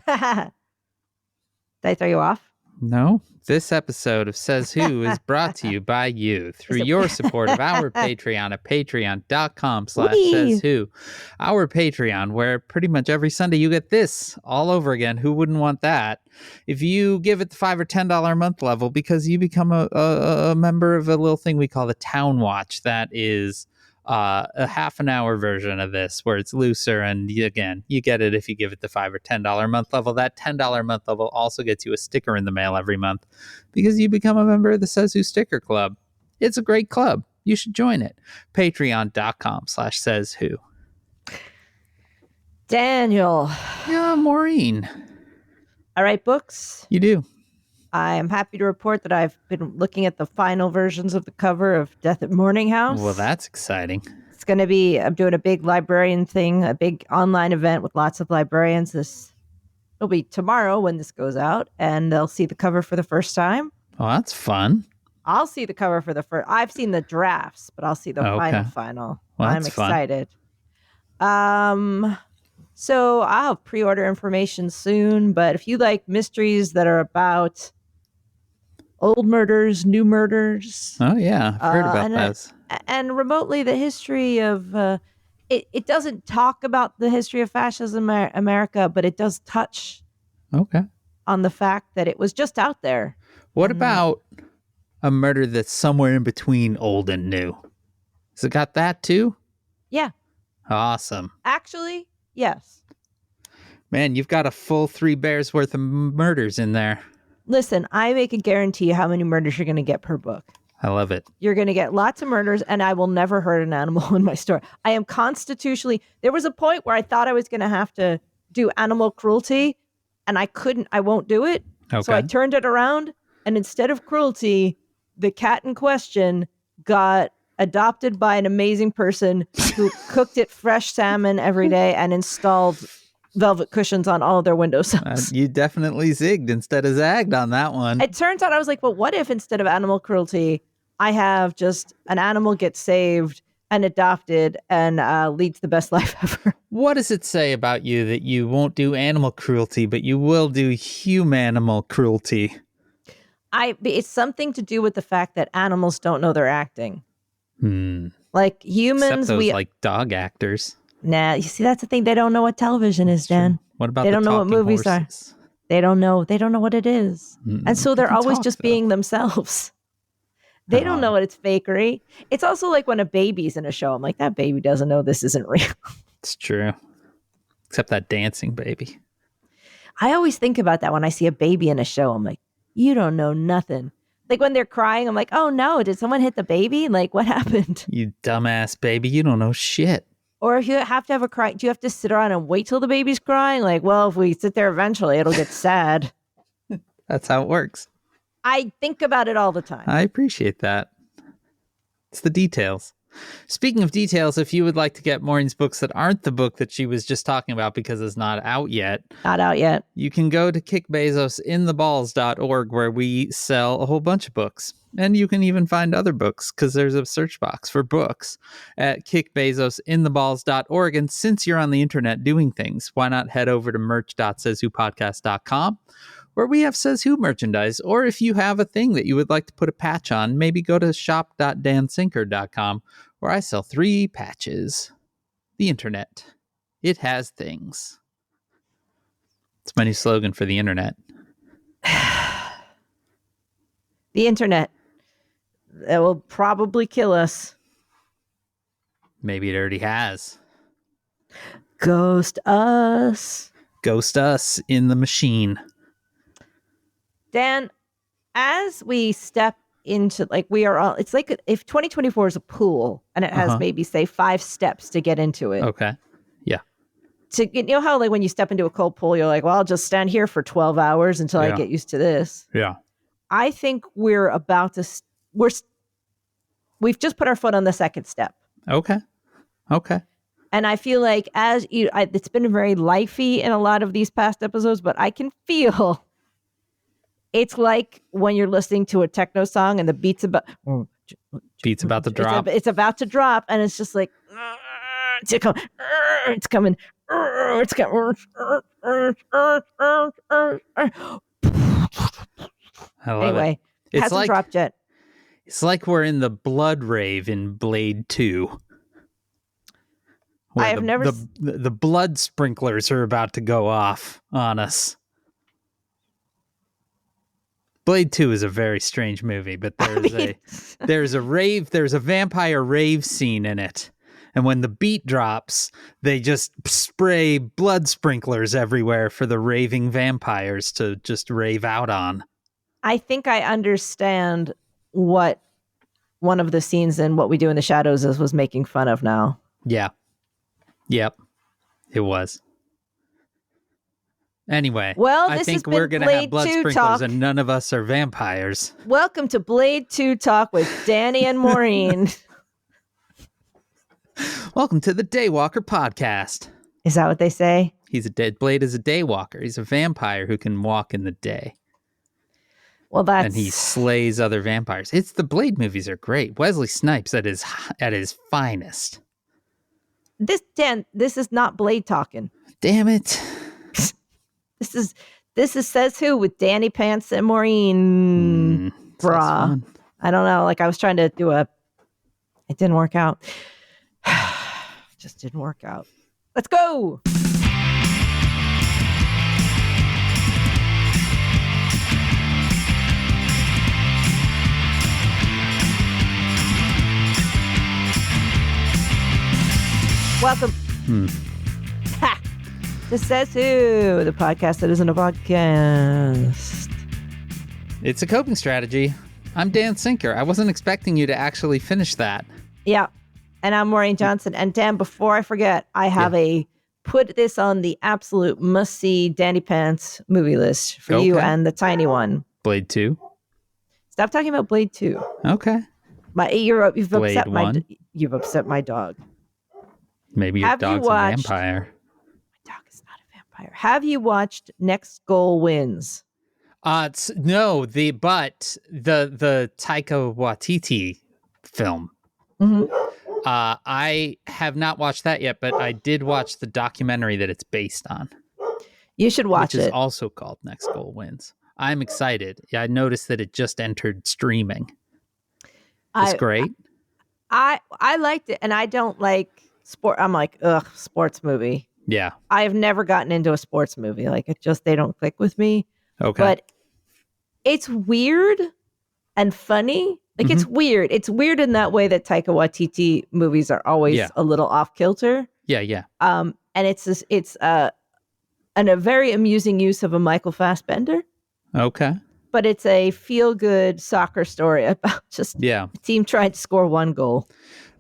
Did I throw you off? No, this episode of Says Who is brought to you by you through your support of our Patreon at patreon.com/sayswho. Our Patreon, where pretty much every Sunday you get this all over again. Who wouldn't want that? If you give it the $5 or $10 a month level, because you become a member of a little thing we call the Town Watch. That is a half an hour version of this where it's looser, and again, you get it if you give it the $5 or $10 a month level. That $10 a month level also gets you a sticker in the mail every month because you become a member of the Says Who Sticker Club. It's a great club. You should join it. Patreon.com/sayswho. Daniel. Yeah, Maureen. I write books. You do. I am happy to report that I've been looking at the final versions of the cover of Death at Morning House. Well, that's exciting. It's going to be, I'm doing a big librarian thing, a big online event with lots of librarians. It'll be tomorrow when this goes out, and they'll see the cover for the first time. Oh, that's fun. I'll see the cover for the first. I've seen the drafts, but I'll see the final. Well, I'm excited. So I'll have pre-order information soon, but if you like mysteries that are about old murders, new murders. Oh, yeah. I've heard about those. And remotely the history of, it doesn't talk about the history of fascism in America, but it does touch on the fact that it was just out there. What about a murder that's somewhere in between old and new? Has it got that too? Yeah. Awesome. Actually, yes. Man, you've got a full 3 bears worth of murders in there. Listen, I make a guarantee how many murders you're going to get per book. I love it. You're going to get lots of murders, and I will never hurt an animal in my story. I am constitutionally... There was a point where I thought I was going to have to do animal cruelty, and I couldn't. I won't do it. Okay. So I turned it around, and instead of cruelty, the cat in question got adopted by an amazing person who cooked it fresh salmon every day and installed velvet cushions on all of their windowsills. You definitely zigged instead of zagged on that one. It turns out I was like, well, what if instead of animal cruelty, I have just an animal get saved and adopted and leads the best life ever? What does it say about you that you won't do animal cruelty, but you will do humanimal cruelty? It's something to do with the fact that animals don't know they're acting. Like humans, except those like dog actors. Nah, you see, that's the thing. They don't know what television is, Dan. What about they don't know what movies horses? are. They don't know what it is. And so they're always just being themselves. They don't know what it's fakery. It's also like when a baby's in a show. I'm like, that baby doesn't know this isn't real. It's true. Except that dancing baby. I always think about that when I see a baby in a show. I'm like, you don't know nothing. Like when they're crying, I'm like, oh no, did someone hit the baby? Like, what happened? You dumbass baby, you don't know shit. Or if you have to have a cry, do you have to sit around and wait till the baby's crying? Like, well, if we sit there eventually, it'll get sad. That's how it works. I think about it all the time. I appreciate that. It's the details. Speaking of details, if you would like to get Maureen's books that aren't the book that she was just talking about because it's not out yet. Not out yet. You can go to kickbezosintheballs.org where we sell a whole bunch of books. And you can even find other books because there's a search box for books at kickbezosintheballs.org. And since you're on the internet doing things, why not head over to merch.sayswhopodcast.com where we have Says Who merchandise. Or if you have a thing that you would like to put a patch on, maybe go to shop.dansinker.com where I sell 3 patches. The internet. It has things. It's my new slogan for the internet. The internet. That will probably kill us. Maybe it already has. Ghost us. Ghost us in the machine. Dan, as we step into, like, we are all, it's like if 2024 is a pool and it has maybe, say, 5 steps to get into it. Okay. Yeah. You know how, like, when you step into a cold pool, you're like, well, I'll just stand here for 12 hours until I get used to this. Yeah. I think we're about to, we've just put our foot on the 2nd step. Okay. And I feel like it's been very lifey in a lot of these past episodes, but I can feel it's like when you're listening to a techno song and the beat's about to drop. It's about to drop, and it's just like it's coming. I love Anyway, it. It's hasn't like dropped yet. It's like we're in the blood rave in Blade 2. Where I have never the blood sprinklers are about to go off on us. Blade 2 is a very strange movie, but there's a vampire rave scene in it. And when the beat drops, they just spray blood sprinklers everywhere for the raving vampires to just rave out on. I think I understand what one of the scenes in What We Do in the Shadows was making fun of now. Yeah. Yep. It was. Anyway, well, I think we're going to have blood sprinklers talk. And none of us are vampires. Welcome to Blade 2 Talk with Danny and Maureen. Welcome to the Daywalker podcast. Is that what they say? Blade is a daywalker. He's a vampire who can walk in the day. Well, and he slays other vampires. The Blade movies are great. Wesley Snipes at his finest. This is not Blade talking. Damn it. This is Says Who with Danny Pants and Maureen. Brrrr. I don't know. Like I was trying to do it didn't work out. Just didn't work out. Let's go. Welcome. This Says Who, the podcast that isn't a podcast. It's a coping strategy. I'm Dan Sinker. I wasn't expecting you to actually finish that. Yeah. And I'm Maureen Johnson. And Dan, before I forget, I have put this on the absolute must-see Danny Pants movie list for you and the tiny one. Blade 2? Stop talking about Blade 2. Okay. You've upset my dog. Maybe your dog's a vampire. My dog is not a vampire. Have you watched Next Goal Wins? No, the Taika Waititi film. Mm-hmm. I have not watched that yet, but I did watch the documentary that it's based on. You should watch it. Which is also called Next Goal Wins. I'm excited. Yeah, I noticed that it just entered streaming. It's great. I liked it, and I don't like sport. I'm like, ugh, sports movie. Yeah. I have never gotten into a sports movie. Like they don't click with me. Okay. But it's weird and funny. Like it's weird. It's weird in that way that Taika Waititi movies are always a little off kilter. Yeah. And it's a very amusing use of a Michael Fassbender. Okay. But it's a feel-good soccer story about just a team trying to score one goal.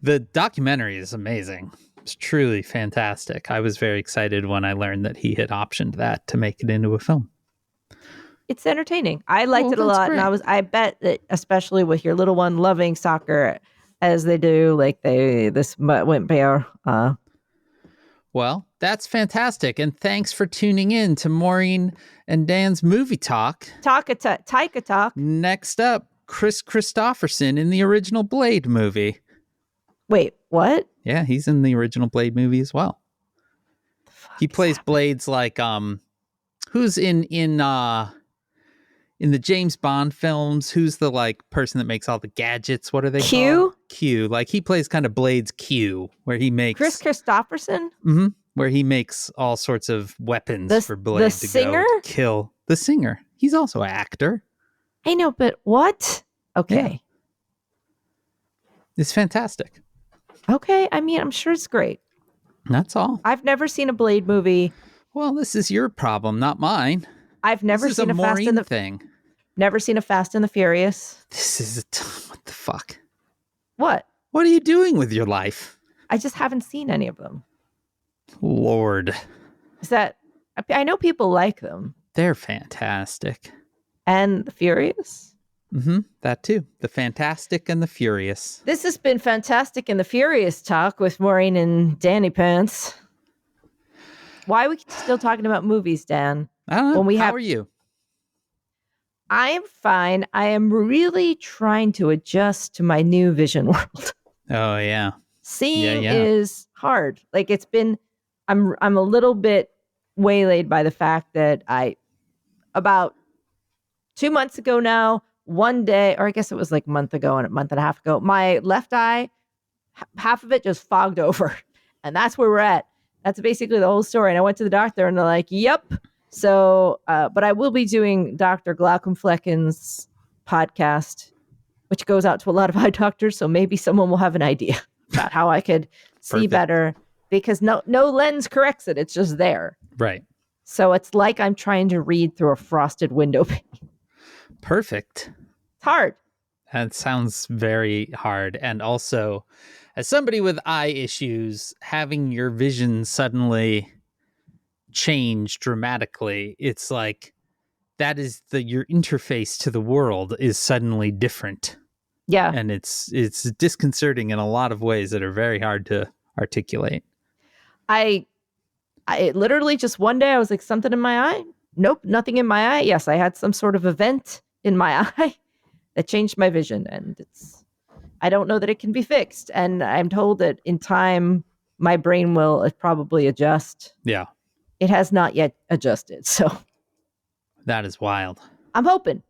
The documentary is amazing. It's truly fantastic. I was very excited when I learned that he had optioned that to make it into a film. It's entertaining. I liked it a lot. Great. And I bet that especially with your little one loving soccer as they do, like this went bare. Well, that's fantastic. And thanks for tuning in to Maureen and Dan's Movie Talk. Taika Talk. Next up, Chris Christopherson in the original Blade movie. Wait, what? Yeah, he's in the original Blade movie as well. He plays Blades like who's in the James Bond films, who's the like person that makes all the gadgets? What are they called? Q. Like he plays kind of Blade's Q, where he makes Chris Christopherson? Mm-hmm. Where he makes all sorts of weapons for Blade to go to kill. The singer. He's also an actor. I know, but what? Okay. Yeah. It's fantastic. Okay. I mean, I'm sure it's great. That's all. I've never seen a Blade movie. Well, this is your problem, not mine. I've never seen a Fast and the thing. Never seen a Fast and the Furious. This is what the fuck? What? What are you doing with your life? I just haven't seen any of them. Lord. I know people like them. They're fantastic. And the Furious? Mm-hmm. That too. The Fantastic and the Furious. This has been Fantastic and the Furious talk with Maureen and Danny Pants. Why are we still talking about movies, Dan? I don't know. How are you? I am fine. I am really trying to adjust to my new vision world. Oh, yeah. Seeing is hard. Like it's been, I'm a little bit waylaid by the fact that about 2 months ago now, one day, or I guess it was like a month ago and a month and a half ago, my left eye, half of it just fogged over. And that's where we're at. That's basically the whole story. And I went to the doctor and they're like, yep. So, but I will be doing Dr. Glaucomflecken's podcast, which goes out to a lot of eye doctors. So maybe someone will have an idea about how I could see better, because no lens corrects it. It's just there. Right. So it's like I'm trying to read through a frosted window pane. Perfect. It's hard. That sounds very hard. And also, as somebody with eye issues, having your vision suddenly change dramatically, it's like that is your interface to the world is suddenly different. Yeah. And it's disconcerting in a lot of ways that are very hard to articulate. I literally just one day I was like, something in my eye? Nope, nothing in my eye. Yes, I had some sort of event in my eye that changed my vision, and I don't know that it can be fixed. And I'm told that in time my brain will probably adjust. Yeah. It has not yet adjusted. So that is wild. I'm hoping.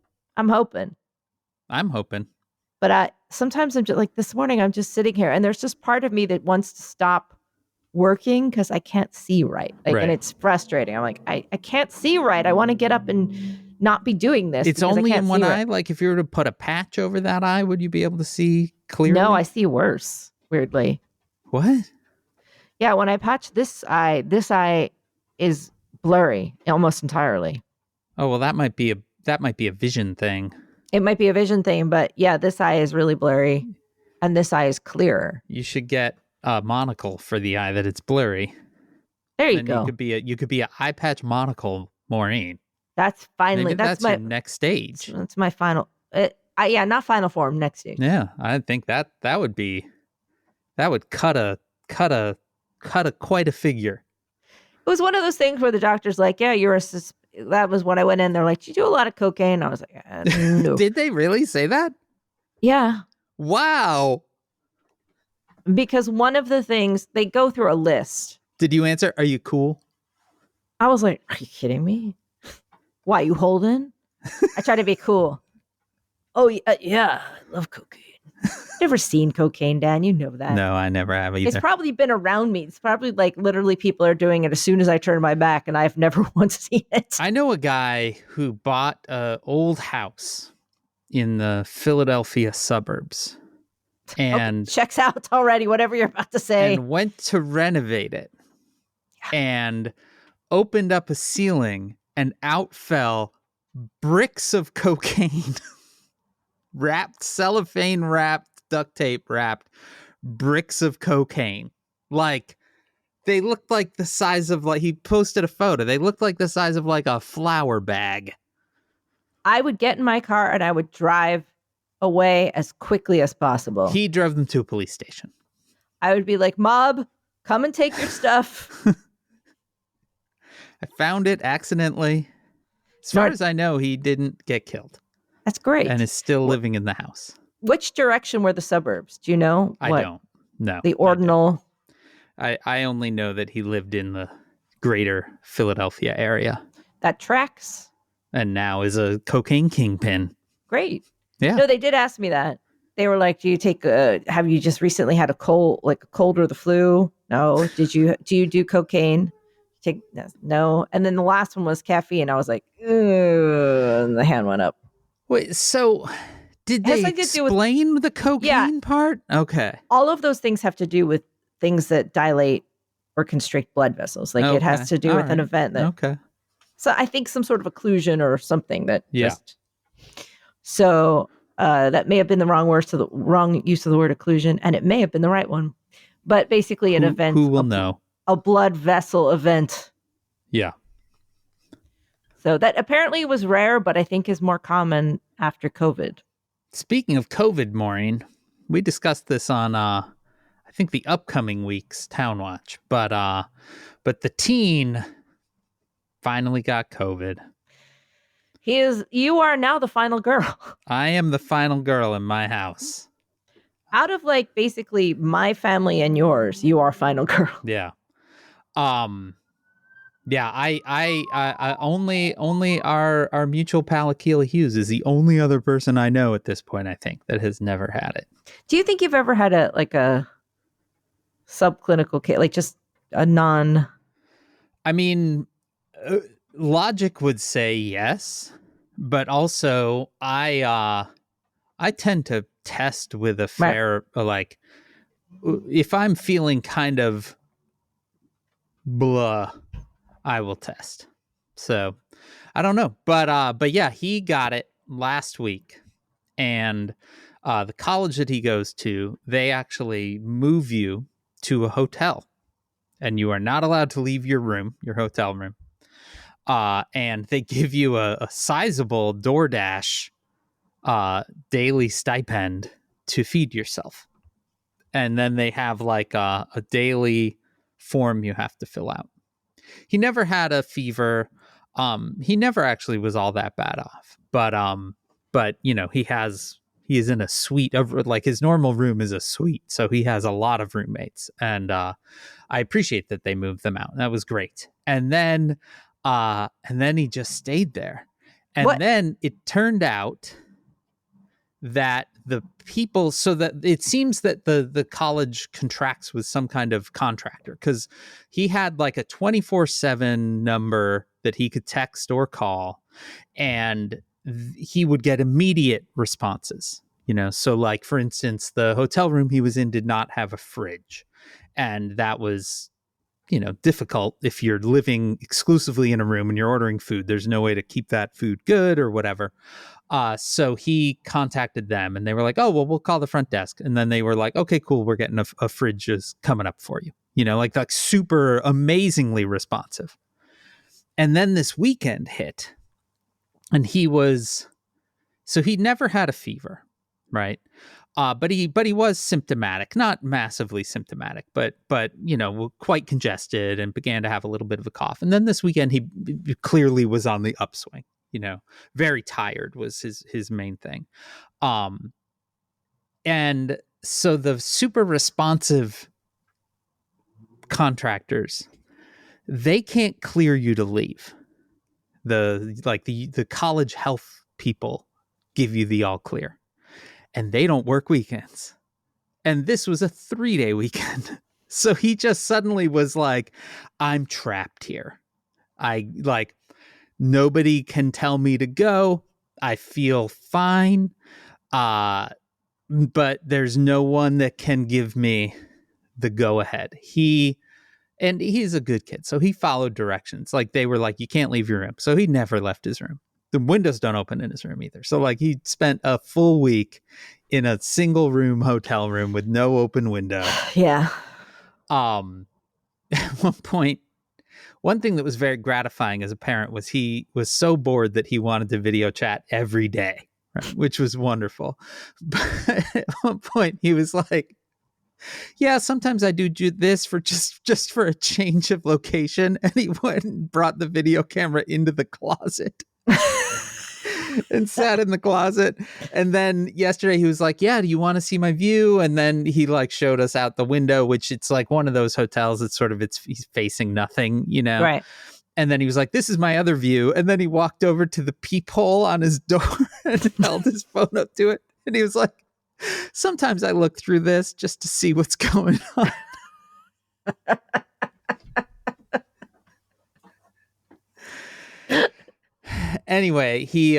But sometimes I'm just like, this morning I'm just sitting here and there's just part of me that wants to stop working because I can't see right. And it's frustrating. I'm like, I can't see right. I want to get up and not be doing this. It's only in one eye? Like if you were to put a patch over that eye, would you be able to see clearly? No, I see worse, weirdly. What? Yeah, when I patch this eye is blurry almost entirely. Oh, well, that might be a vision thing. It might be a vision thing, but yeah, this eye is really blurry and this eye is clearer. You should get a monocle for the eye that it's blurry. There you go. You could be an eye patch monocle, Maureen. That's finally Maybe that's your next stage. That's my final. Not final form. Next stage. Yeah, I think that would cut quite a figure. It was one of those things where the doctor's like, "Yeah, that was when I went in. They're like, "Did you do a lot of cocaine?" I was like, "No." Did they really say that? Yeah. Wow. Because one of the things they go through a list. Did you answer? Are you cool? I was like, "Are you kidding me? Why, you holding?" I try to be cool. Oh, yeah, I love cocaine. Never seen cocaine, Dan. You know that. No, I never have either. It's probably been around me. It's probably like literally people are doing it as soon as I turn my back, and I've never once seen it. I know a guy who bought an old house in the Philadelphia suburbs. And checks out already, whatever you're about to say. And went to renovate it. And opened up a ceiling, and out fell bricks of cocaine. Cellophane wrapped, duct tape wrapped bricks of cocaine. Like, they looked like the size of, like, he posted a photo. They looked like the size of like a flour bag. I would get in my car and I would drive away as quickly as possible. He drove them to a police station. I would be like, "Mob, come and take your stuff." I found it accidentally. As far as I know, he didn't get killed. That's great. And is still living in the house. Which direction were the suburbs? Do you know? I don't. No. The ordinal. I only know that he lived in the greater Philadelphia area. That tracks. And now is a cocaine kingpin. Great. Yeah. No, they did ask me that. They were like, "Do you take have you just recently had a cold or the flu? No. Do you do cocaine? No." And then the last one was caffeine. I was like, "Ugh," and the hand went up. Wait, so did they explain the cocaine part? Okay. All of those things have to do with things that dilate or constrict blood vessels. Like it has to do with an event that. Okay. So I think some sort of occlusion or something that just. So that may have been the wrong use of the word occlusion, and it may have been the right one. But basically, an event. Who will know? A blood vessel event. Yeah. So that apparently was rare, but I think is more common after COVID. Speaking of COVID, Maureen, we discussed this on, I think, the upcoming week's Town Watch. But the teen finally got COVID. You are now the final girl. I am the final girl in my house. Out of like basically my family and yours, you are final girl. Yeah. Yeah, I only our mutual pal Akila Hughes is the only other person I know at this point, I think, that has never had it. Do you think you've ever had a subclinical case, like just a non? I mean, logic would say yes, but also I tend to test with a Right. fair like if I'm feeling kind of blah, I will test. So I don't know, but yeah, he got it last week, and the college that he goes to, they actually move you to a hotel, and you are not allowed to leave your room, your hotel room. And they give you a sizable DoorDash daily stipend to feed yourself, and then they have like a daily form you have to fill out. He never had a fever. He never actually was all that bad off, but you know, he is in a suite of, like, his normal room is a suite, so he has a lot of roommates, and I appreciate that they moved them out. That was great. And then he just stayed there, and What? then it turned out that the people, so that it seems that the college contracts with some kind of contractor, because he had like a 24/7 number that he could text or call, and he would get immediate responses, you know. So like, for instance, the hotel room he was in did not have a fridge, and that was, you know, difficult if you're living exclusively in a room and you're ordering food. There's no way to keep that food good or whatever. So he contacted them, and they were like, oh, well, we'll call the front desk. And then they were like, okay, cool, we're getting a fridge is coming up for you. You know, like super amazingly responsive. And then this weekend hit, and he'd never had a fever, right? But he was symptomatic, not massively symptomatic, but you know, quite congested, and began to have a little bit of a cough. And then this weekend he clearly was on the upswing. You know, very tired was his main thing. And so the super responsive contractors, they can't clear you to leave. The college health people give you the all clear, and they don't work weekends. And this was a 3-day weekend. So he just suddenly was like, I'm trapped here. Nobody can tell me to go. I feel fine. But there's no one that can give me the go ahead. He's a good kid, so he followed directions. Like, they were like, you can't leave your room. So he never left his room. The windows don't open in his room either. So like, he spent a full week in a single room hotel room with no open window. Yeah. At one point, one thing that was very gratifying as a parent was he was so bored that he wanted to video chat every day, right? Which was wonderful. But at one point he was like, yeah, sometimes I do this for just for a change of location. And he went and brought the video camera into the closet and sat in the closet. And then yesterday he was like, yeah, do you want to see my view? And then he like showed us out the window, which it's like one of those hotels. It's sort of, he's facing nothing, you know? Right. And then he was like, this is my other view. And then he walked over to the peephole on his door and held his phone up to it. And he was like, sometimes I look through this just to see what's going on. Anyway, he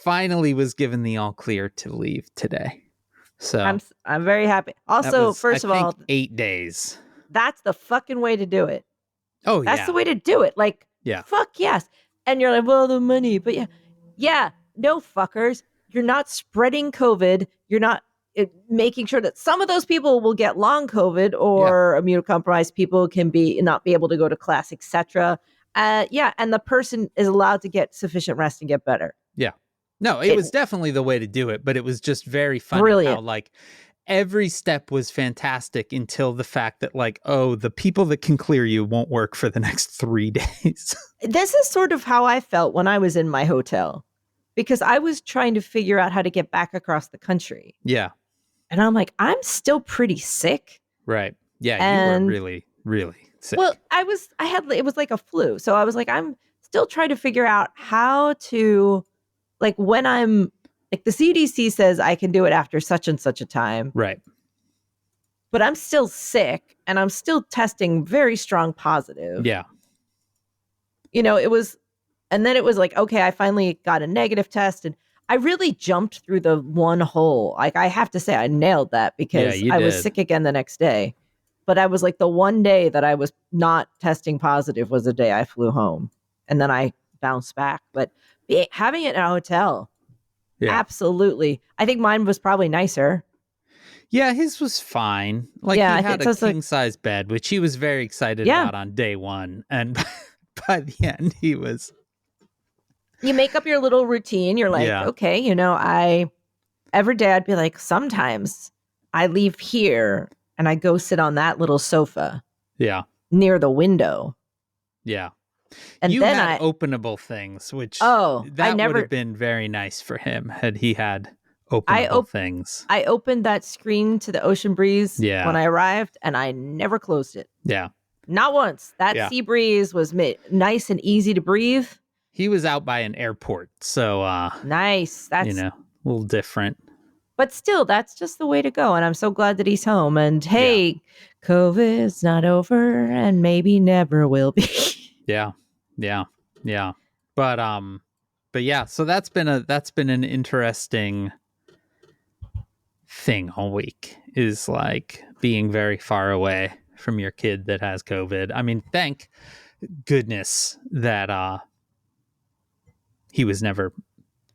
finally was given the all clear to leave today. So I'm very happy. Also, first of all, 8 days. That's the fucking way to do it. Oh, that's the way to do it. Like, yeah, fuck yes. And you're like, well, the money, but yeah, no fuckers. You're not spreading COVID. You're not making sure that some of those people will get long COVID, or immunocompromised people can not be able to go to class, etc. And the person is allowed to get sufficient rest and get better. Yeah. No, it was definitely the way to do it, but it was just very funny. Brilliant. How like every step was fantastic until the fact that like, oh, the people that can clear you won't work for the next 3 days. This is sort of how I felt when I was in my hotel, because I was trying to figure out how to get back across the country. Yeah. And I'm like, I'm still pretty sick. Right. Yeah. You were really, really sick. Well, it was like a flu. So I was like, I'm still trying to figure out how to, like, when I'm, like, the CDC says I can do it after such and such a time. Right. But I'm still sick and I'm still testing very strong positive. Yeah. It was, and then it was like, okay, I finally got a negative test and I really jumped through the one hole. Like, I have to say, I nailed that because I was sick again the next day. But I was like, the one day that I was not testing positive was the day I flew home. And then I bounced back. But having it in a hotel, absolutely. I think mine was probably nicer. Yeah, his was fine. Like, he had a king-size bed, which he was very excited about on day one. And by the end, he was... You make up your little routine. You're like, okay, every day I'd be like, sometimes I leave here and I go sit on that little sofa. Yeah. Near the window. Yeah. And you then had openable things, which would have been very nice for him had he had openable things. I opened that screen to the ocean breeze when I arrived and I never closed it. Yeah. Not once. That sea breeze was nice and easy to breathe. He was out by an airport, so nice. That's a little different. But still, that's just the way to go. And I'm so glad that he's home. And hey, COVID's not over and maybe never will be. Yeah. But yeah, so that's been an interesting thing all week, is like being very far away from your kid that has COVID. I mean, thank goodness that he was never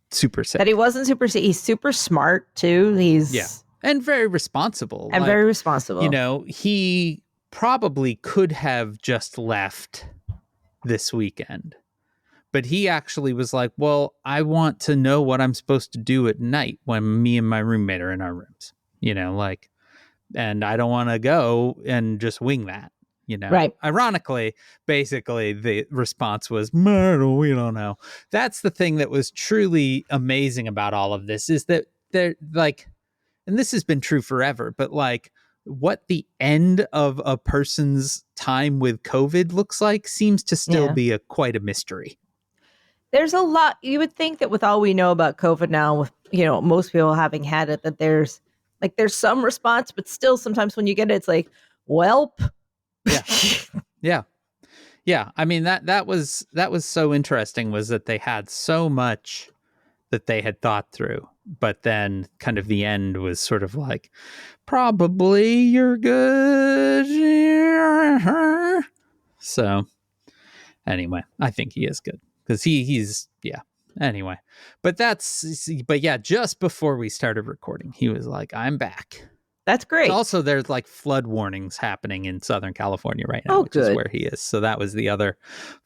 super sick. That he wasn't super sick. He's super smart too. He's and very responsible. And very responsible. He probably could have just left this weekend, but he actually was like, well, I want to know what I'm supposed to do at night when me and my roommate are in our rooms, and I don't want to go and just wing that. Right. Ironically, basically the response was, Myrtle, we don't know. That's the thing that was truly amazing about all of this, is that they're like, and this has been true forever, but like what the end of a person's time with COVID looks like seems to still be quite a mystery. There's a lot. You would think that with all we know about COVID now, with, most people having had it, that there's some response, but still sometimes when you get it, it's like, welp. Yeah. I mean, that was so interesting, was that they had so much that they had thought through, but then kind of the end was sort of like, probably you're good. So anyway, I think he is good because he's anyway, but just before we started recording, he was like, I'm back. That's great. Also, there's like flood warnings happening in Southern California right now, which is where he is. So that was the other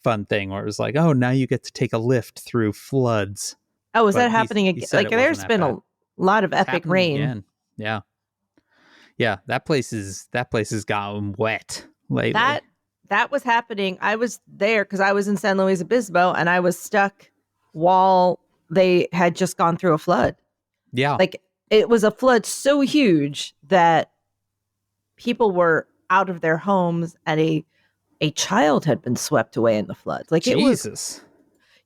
fun thing, where it was like, oh, now you get to take a lift through floods. Oh, is that happening again? Like, there's been a lot of epic rain. Again. Yeah. That place has gotten wet lately. That was happening. I was there because I was in San Luis Obispo and I was stuck while they had just gone through a flood. Yeah. Like, it was a flood so huge that people were out of their homes and a child had been swept away in the floods. Like, Jesus.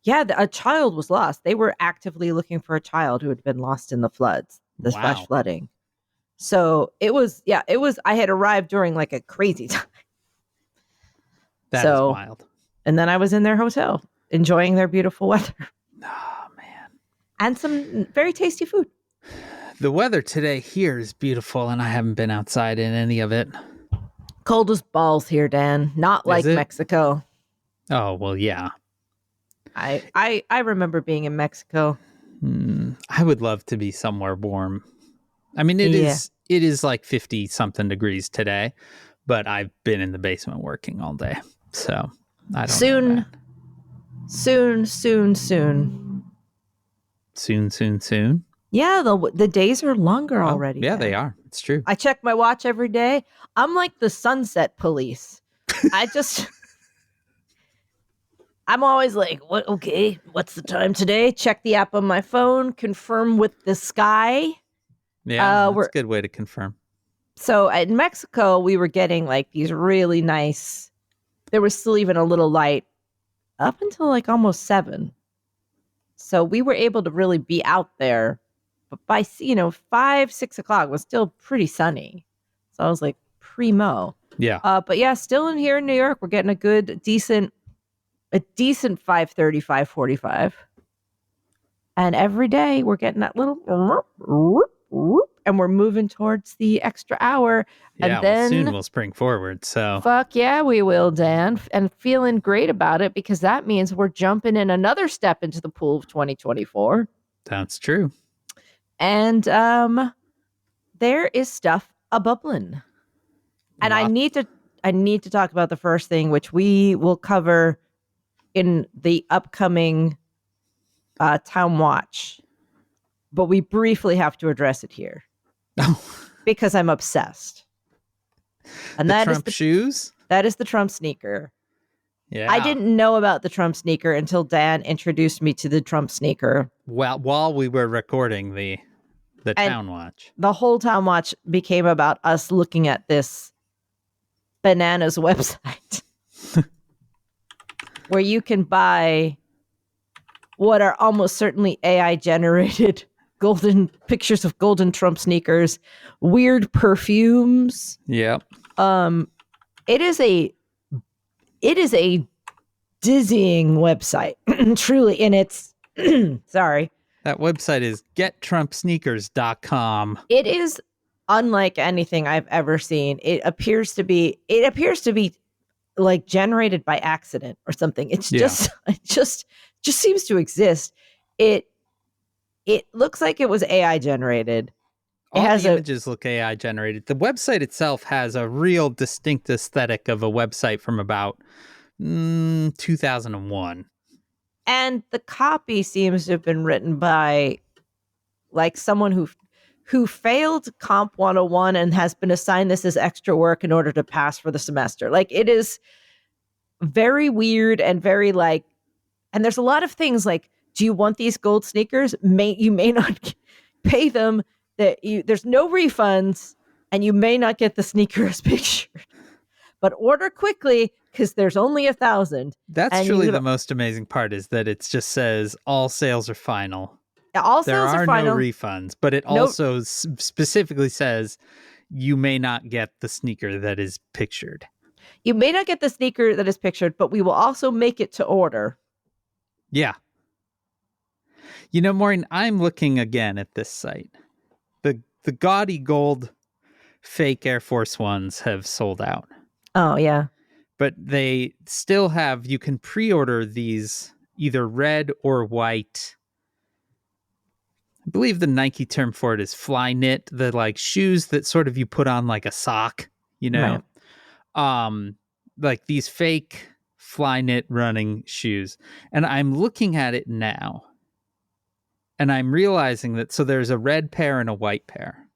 A child was lost. They were actively looking for a child who had been lost in the floods, the flash flooding. So it was, I had arrived during like a crazy time. That is wild. And then I was in their hotel enjoying their beautiful weather. Oh, man. And some very tasty food. The weather today here is beautiful, and I haven't been outside in any of it. Cold as balls here, Dan. Not like Mexico. Oh, well, yeah. I remember being in Mexico. I would love to be somewhere warm. I mean, it is like 50 something degrees today, but I've been in the basement working all day. So I don't know. Soon. Yeah, the days are longer already. Yeah, they are. It's true. I check my watch every day. I'm like the sunset police. I'm always like, what? Okay, what's the time today? Check the app on my phone, confirm with the sky. Yeah, that's a good way to confirm. So in Mexico, we were getting like these really nice there was still even a little light up until like almost 7. So we were able to really be out there. But by 5, 6 o'clock was still pretty sunny. So I was like primo. Yeah. But yeah, still in here in New York, we're getting a decent 5:30, 5:45. And every day we're getting that little and we're moving towards the extra hour. Yeah, and then soon we'll spring forward. So fuck yeah, we will, Dan. And feeling great about it because that means we're jumping in another step into the pool of 2024. That's true. And there is stuff a bubbling. And I need to talk about the first thing, which we will cover in the upcoming Town Watch. But we briefly have to address it here. Because I'm obsessed. And that Trump shoes? That is the Trump sneaker. Yeah. I didn't know about the Trump sneaker until Dan introduced me to the Trump sneaker. Well, while we were recording the Town Watch. The whole Town Watch became about us looking at this bananas website where you can buy what are almost certainly AI generated pictures of golden Trump sneakers, weird perfumes. Yep. It is a dizzying website, truly. And it's sorry. That website is gettrumpsneakers.com. It is unlike anything I've ever seen. It appears to be like generated by accident or something. It just seems to exist. It looks like it was AI generated. All the images look AI generated. The website itself has a real distinct aesthetic of a website from about 2001. And the copy seems to have been written by like someone who failed Comp 101 and has been assigned this as extra work in order to pass for the semester. Like, it is very weird and very like, and there's a lot of things like, do you want these gold sneakers? You may not pay them. There's no refunds, and you may not get the sneaker as pictured. But order quickly because there's only 1,000. That's truly the most amazing part, is that it just says all sales are final. All sales are final. There are no refunds, but it also specifically says you may not get the sneaker that is pictured. You may not get the sneaker that is pictured, but we will also make it to order. Yeah. You know, Maureen, I'm looking again at this site. The gaudy gold fake Air Force Ones have sold out. Oh, yeah. But they still have, you can pre-order these either red or white. I believe the Nike term for it is fly knit, the like shoes that sort of you put on like a sock, you know? Right. Like these fake fly knit running shoes. And I'm looking at it now. And I'm realizing that, so there's a red pair and a white pair.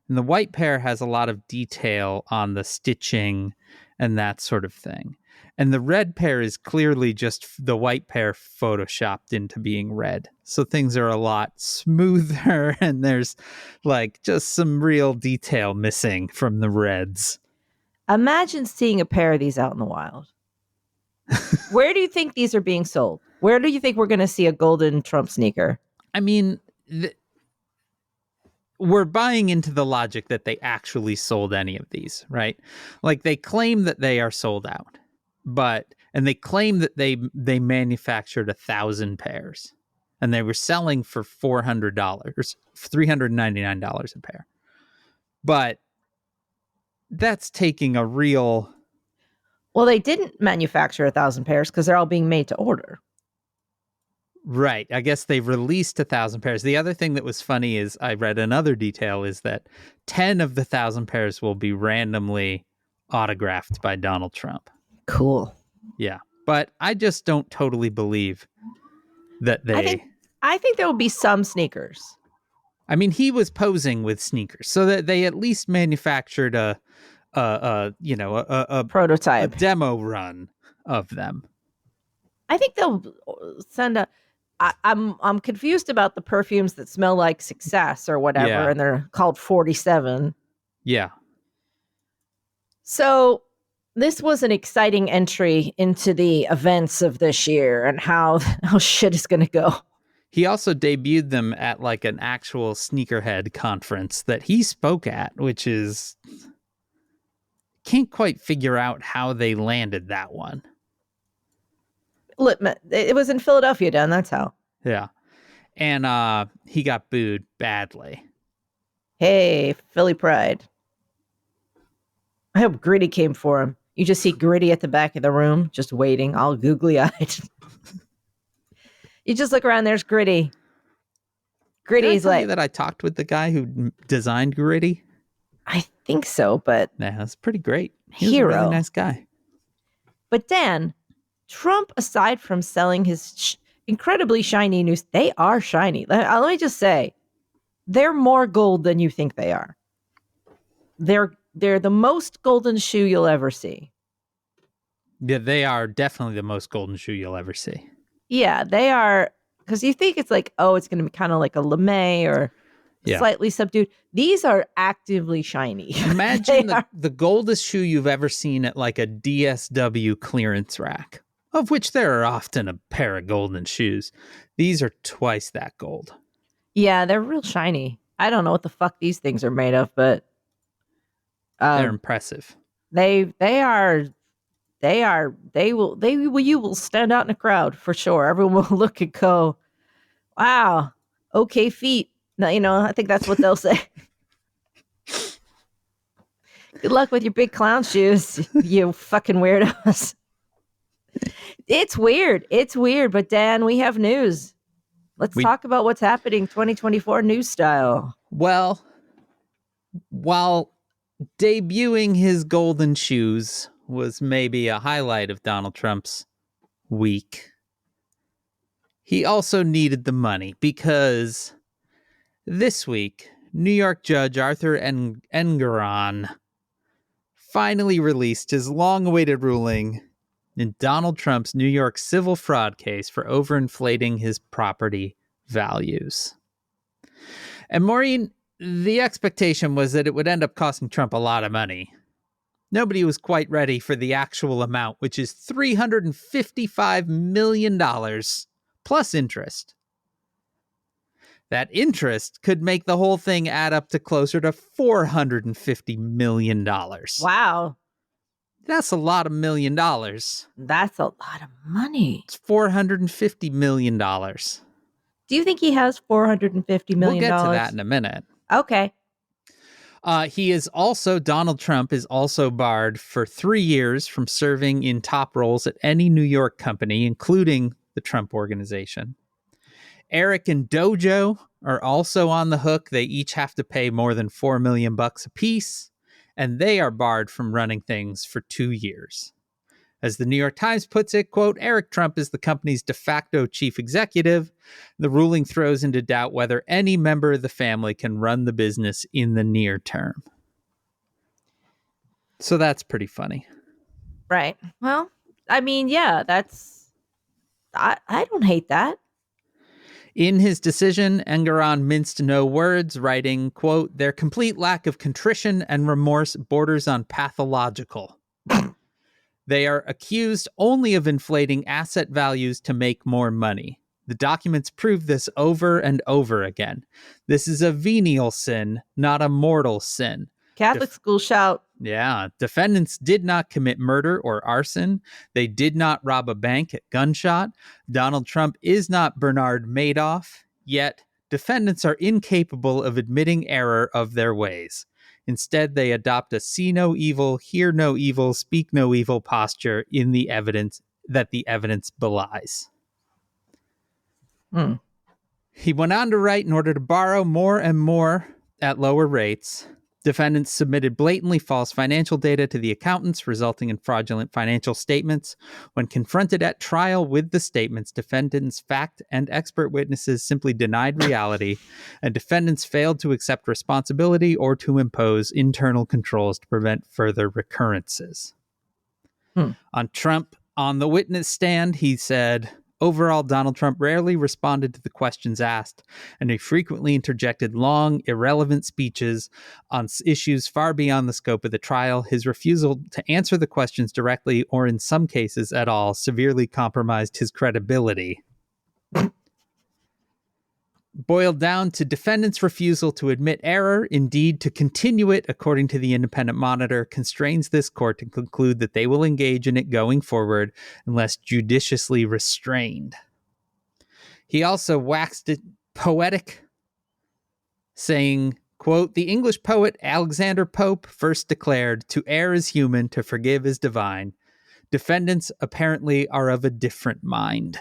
And the white pair has a lot of detail on the stitching and that sort of thing. And the red pair is clearly just the white pair photoshopped into being red. So things are a lot smoother and there's like just some real detail missing from the reds. Imagine seeing a pair of these out in the wild. Where do you think these are being sold? Where do you think we're going to see a golden Trump sneaker? I mean, we're buying into the logic that they actually sold any of these, right? Like they claim that they are sold out, and they claim that they manufactured 1,000 pairs and they were selling for $400, $399 a pair. But that's taking a real... Well, they didn't manufacture 1,000 pairs because they're all being made to order. Right. I guess they released 1,000 pairs. The other thing that was funny is I read another detail is that 10 of the 1,000 pairs will be randomly autographed by Donald Trump. Cool. Yeah. But I just don't totally believe that they... I think there will be some sneakers. I mean, he was posing with sneakers, so that they at least manufactured a prototype, a demo run of them. I think they'll send a... I'm confused about the perfumes that smell like success or whatever, and they're called 47. Yeah. So This was an exciting entry into the events of this year and how shit is going to go. He also debuted them at like an actual sneakerhead conference that he spoke at, which is... Can't quite figure out how they landed that one. It was in Philadelphia, Dan. That's how. Yeah. And he got booed badly. Hey, Philly pride. I hope Gritty came for him. You just see Gritty at the back of the room, just waiting, all googly-eyed. You just look around, there's Gritty. Gritty's like... that I talked with the guy who designed Gritty? I think so, but... Yeah, that's pretty great. He's a really nice guy. But Dan, Trump, aside from selling his incredibly shiny news, they are shiny. Let me just say, they're more gold than you think they are. They're the most golden shoe you'll ever see. Yeah, they are definitely the most golden shoe you'll ever see. Yeah, they are, because you think it's like, oh, it's going to be kind of like a lame or slightly subdued. These are actively shiny. Imagine the goldest shoe you've ever seen at like a DSW clearance rack, of which there are often a pair of golden shoes. These are twice that gold. Yeah, they're real shiny. I don't know what the fuck these things are made of, but they're impressive. You will stand out in a crowd for sure. Everyone will look and go, wow, okay feet. Now, I think that's what they'll say. Good luck with your big clown shoes, you fucking weirdos. It's weird. But Dan, we have news. Let's talk about what's happening 2024 news style. Well, while debuting his golden shoes was maybe a highlight of Donald Trump's week, he also needed the money because this week, New York Judge Arthur Engoron finally released his long-awaited ruling in Donald Trump's New York civil fraud case for overinflating his property values. And Maureen, the expectation was that it would end up costing Trump a lot of money. Nobody was quite ready for the actual amount, which is $355 million plus interest. That interest could make the whole thing add up to closer to $450 million. Wow. That's a lot of $1 million. That's a lot of money. It's $450 million. Do you think he has $450 million? We'll get to that in a minute. Okay. Donald Trump is also barred for 3 years from serving in top roles at any New York company, including the Trump Organization. Eric and Dojo are also on the hook. They each have to pay more than $4 million a piece, and they are barred from running things for 2 years. As the New York Times puts it, quote, Eric Trump is the company's de facto chief executive. The ruling throws into doubt whether any member of the family can run the business in the near term. So that's pretty funny. Right. Well, I mean, yeah, I don't hate that. In his decision, Engoron minced no words, writing, quote, their complete lack of contrition and remorse borders on pathological. They are accused only of inflating asset values to make more money. The documents prove this over and over again. This is a venial sin, not a mortal sin. Catholic school shout. Yeah. Defendants did not commit murder or arson. They did not rob a bank at gunshot. Donald Trump is not Bernard Madoff. Yet, defendants are incapable of admitting error of their ways. Instead, they adopt a see no evil, hear no evil, speak no evil posture in the evidence that the evidence belies. He went on to write, in order to borrow more and more at lower rates, defendants submitted blatantly false financial data to the accountants, resulting in fraudulent financial statements. When confronted at trial with the statements, defendants' fact and expert witnesses simply denied reality, and defendants failed to accept responsibility or to impose internal controls to prevent further recurrences. On Trump, on the witness stand, he said, Overall, Donald Trump rarely responded to the questions asked, and he frequently interjected long, irrelevant speeches on issues far beyond the scope of the trial. His refusal to answer the questions directly, or in some cases at all, severely compromised his credibility. Boiled down to defendants' refusal to admit error, indeed to continue it, according to the Independent Monitor, constrains this court to conclude that they will engage in it going forward unless judiciously restrained. He also waxed it poetic, saying, quote, "The English poet Alexander Pope first declared, 'To err is human, to forgive is divine.' Defendants apparently are of a different mind."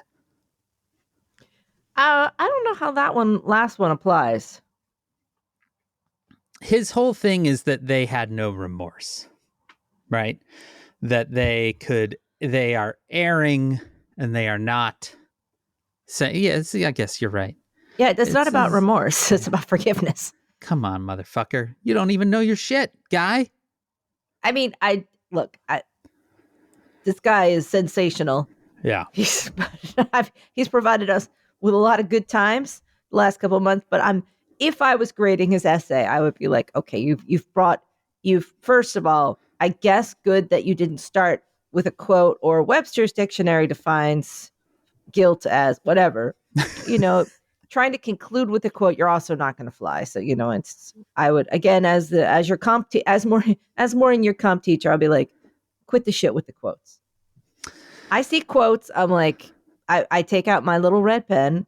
I don't know how that last one applies. His whole thing is that they had no remorse, right? That they are erring and they are not saying, I guess you're right. Yeah, it's not about remorse. It's about forgiveness. Come on, motherfucker. You don't even know your shit, guy. I mean, this guy is sensational. Yeah. He's provided us with a lot of good times the last couple of months, but if I was grading his essay, I would be like, okay, you've first of all, I guess good that you didn't start with a quote, or Webster's dictionary defines guilt as whatever. Trying to conclude with a quote, you're also not going to fly. So, I would, again, as your comp, as more in your comp teacher, I'll be like, quit the shit with the quotes. I see quotes, I'm like, I take out my little red pen.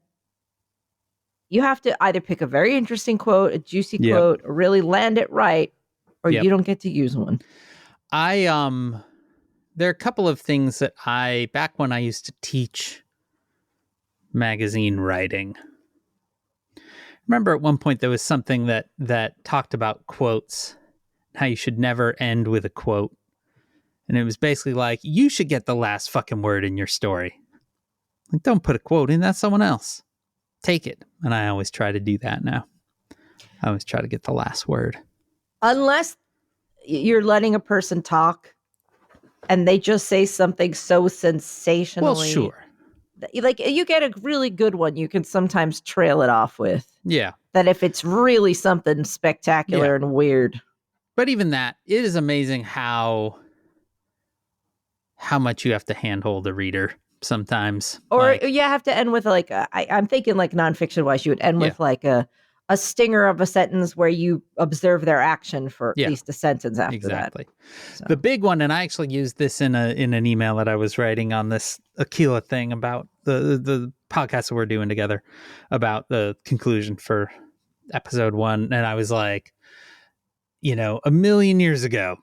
You have to either pick a very interesting quote, a juicy quote, or really land it right, or you don't get to use one. There are a couple of things that back when I used to teach magazine writing, remember at one point there was something that talked about quotes, how you should never end with a quote. And it was basically like, you should get the last fucking word in your story. Like, don't put a quote in, that's someone else. Take it. And I always try to do that now. I always try to get the last word. Unless you're letting a person talk and they just say something so sensationally. Well, sure. Like, you get a really good one, you can sometimes trail it off with. Yeah. That if it's really something spectacular and weird. But even that, it is amazing how much you have to handhold a reader sometimes. Or you have to end with like, I'm thinking like nonfiction wise, you would end with like a stinger of a sentence where you observe their action for at least a sentence after that. So. The big one, and I actually used this in an email that I was writing on this Aquila thing about the podcast that we're doing together about the conclusion for episode 1. And I was like, a million years ago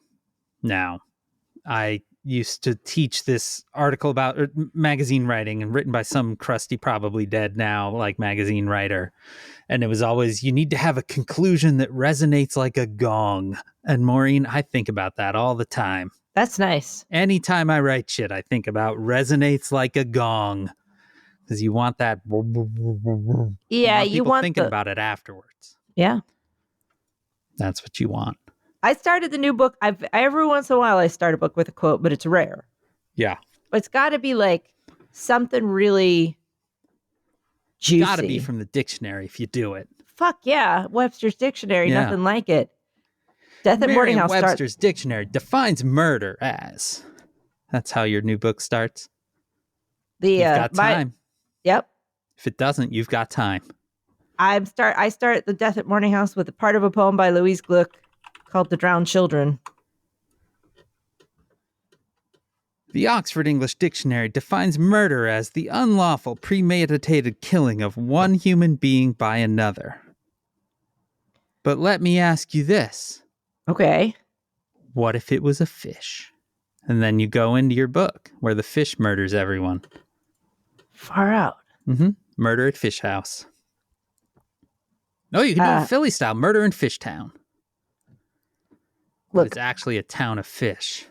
now, I used to teach this article about magazine writing and written by some crusty, probably dead now, like magazine writer. And it was always, you need to have a conclusion that resonates like a gong. And Maureen, I think about that all the time. That's nice. Anytime I write shit, I think about resonates like a gong. Because you want that. Yeah, you want thinking about it afterwards. Yeah. That's what you want. I started the new book. Every once in a while I start a book with a quote, but it's rare. Yeah. But it's got to be like something really juicy. Got to be from the dictionary if you do it. Fuck yeah. Webster's dictionary, nothing like it. Death at Boarding House. Webster's dictionary defines murder as. That's how your new book starts. You've got time. Yep. If it doesn't, you've got time. I start the Death at Boarding House with a part of a poem by Louise Gluck called The Drowned Children. The Oxford English Dictionary defines murder as the unlawful, premeditated killing of one human being by another. But let me ask you this. Okay. What if it was a fish? And then you go into your book where the fish murders everyone. Far out. Mm-hmm. Murder at Fish House. No, you can do it Philly style. Murder in Fish Town. Look, it's actually a town of fish.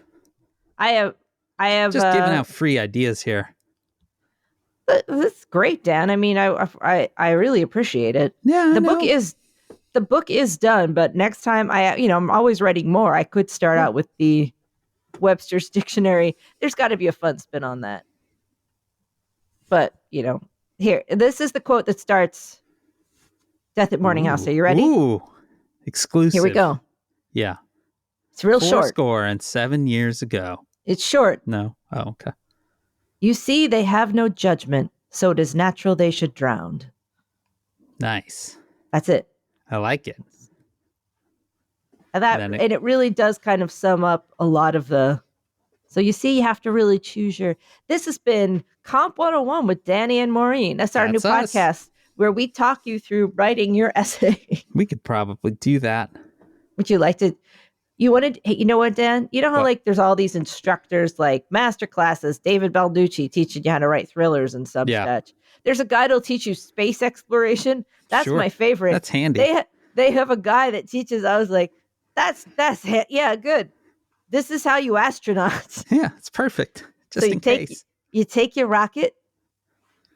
I have just giving out free ideas here. That's great, Dan. I mean, I really appreciate it. Yeah, the book is done, but next time I'm always writing more. I could start out with the Webster's dictionary. There's got to be a fun spin on that. But, here, this is the quote that starts Death at Morning House. Are you ready? Ooh, exclusive. Here we go. Yeah. It's real short. 407 years ago. It's short. No. Oh, okay. You see, they have no judgment, so it is natural they should drown. Nice. That's it. I like it. And it really does kind of sum up a lot of the... So you see, you have to really choose your... This has been Comp 101 with Danny and Maureen. That's our new podcast where we talk you through writing your essay. We could probably do that. Would you like to... Hey, you know what, Dan? You know how there's all these instructors like master classes, David Balducci teaching you how to write thrillers and such. Yeah. There's a guy that'll teach you space exploration. That's my favorite. That's handy. They have a guy that teaches. I was like, yeah, good. This is how you astronaut. Yeah, it's perfect. Just in case. You take your rocket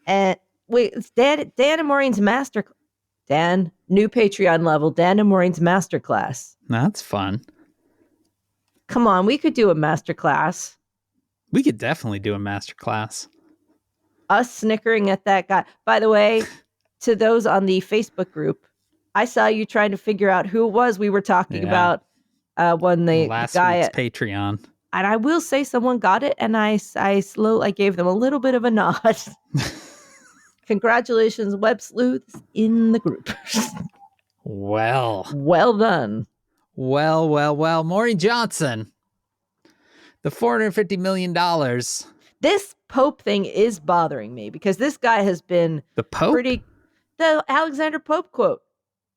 and wait, it's Dan and Maureen's master. Dan, new Patreon level, Dan and Maureen's masterclass. That's fun. Come on, we could do a masterclass. We could definitely do a masterclass. Us snickering at that guy. By the way, to those on the Facebook group, I saw you trying to figure out who it was we were talking about when the last guy week's Patreon. And I will say someone got it, and I gave them a little bit of a nod. Congratulations, web sleuths in the group. Well done. Well, Maureen Johnson, the $450 million. This Pope thing is bothering me because this guy has been the Pope? The Alexander Pope quote.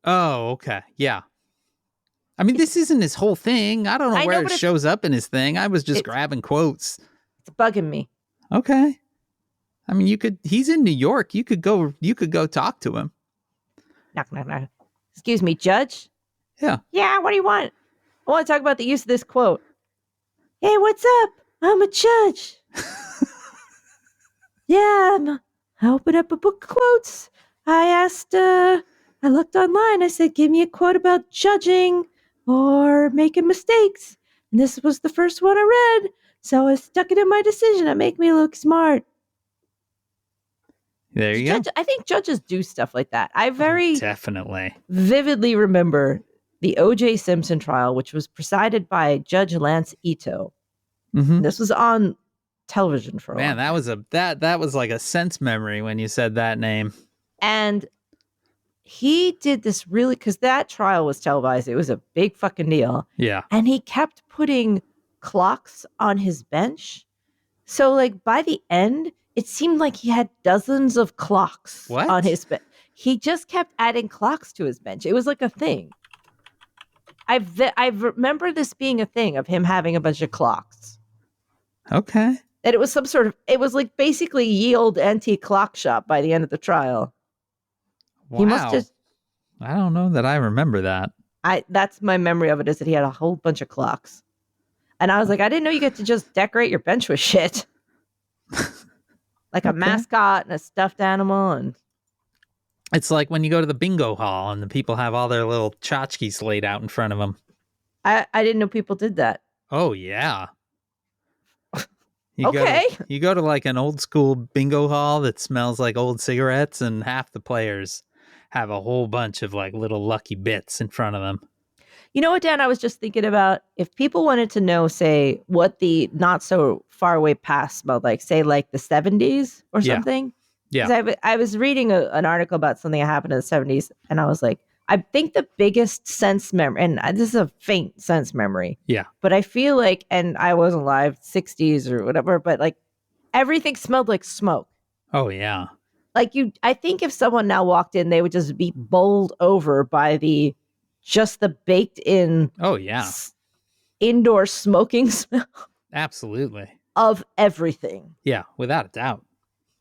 Oh, okay. Yeah. I mean, this isn't his whole thing. I don't know where it shows up in his thing. I was just grabbing quotes. It's bugging me. Okay. I mean, he's in New York. You could go talk to him. Knock. Excuse me, Judge? Yeah. Yeah, what do you want? I want to talk about the use of this quote. Hey, what's up? I'm a judge. Yeah, I opened up a book of quotes. I looked online. I said, give me a quote about judging or making mistakes. And this was the first one I read. So I stuck it in my decision to make me look smart. There you go. I think judges do stuff like that. I definitely vividly remember the O.J. Simpson trial, which was presided by Judge Lance Ito. Mm-hmm. This was on television for a while. Man, that was like a sense memory when you said that name. And he did this really, because that trial was televised. It was a big fucking deal. Yeah. And he kept putting clocks on his bench. So like by the end, it seemed like he had dozens of clocks on his bench. He just kept adding clocks to his bench. It was like a thing. I remember this being a thing of him having a bunch of clocks. Okay. And it was it was like basically ye old antique clock shop by the end of the trial. Wow. He must just... I don't know that I remember that. That's my memory of it, is that he had a whole bunch of clocks. And I was like, I didn't know you get to just decorate your bench with shit. Like a mascot and a stuffed animal. And it's like when you go to the bingo hall and the people have all their little tchotchkes laid out in front of them. I didn't know people did that. Oh, yeah. Okay. You go to like an old school bingo hall that smells like old cigarettes, and half the players have a whole bunch of like little lucky bits in front of them. You know what, Dan? I was just thinking about if people wanted to know, say, what the not so far away past smelled like, say, like the 70s or something. Yeah. I was reading an article about something that happened in the 70s, and I was like, I think the biggest sense memory, and this is a faint sense memory. Yeah. But I feel like, and I wasn't alive, 60s or whatever, but like everything smelled like smoke. Oh, yeah. Like I think if someone now walked in, they would just be bowled over by the baked in. Oh, yeah. Indoor smoking smell. Absolutely. Of everything. Yeah, without a doubt.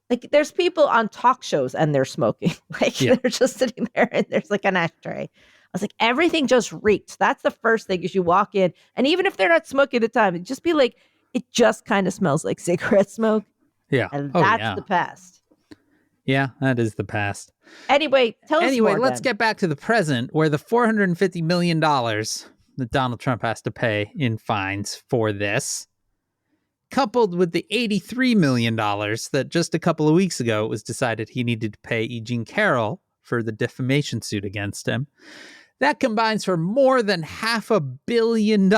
Like there's people on talk shows and they're smoking. Like they're just sitting there and there's like an ashtray. I was like, everything just reeks. That's the first thing as you walk in. And even if they're not smoking at the time, it'd just be like, it just kind of smells like cigarette smoke. Yeah. And that's the past. Yeah, that is the past. Anyway, tell us more. Let's get back to the present, where the $450 million that Donald Trump has to pay in fines for this coupled with the $83 million that just a couple of weeks ago it was decided he needed to pay E. Jean Carroll for the defamation suit against him. That combines for more than $500 million,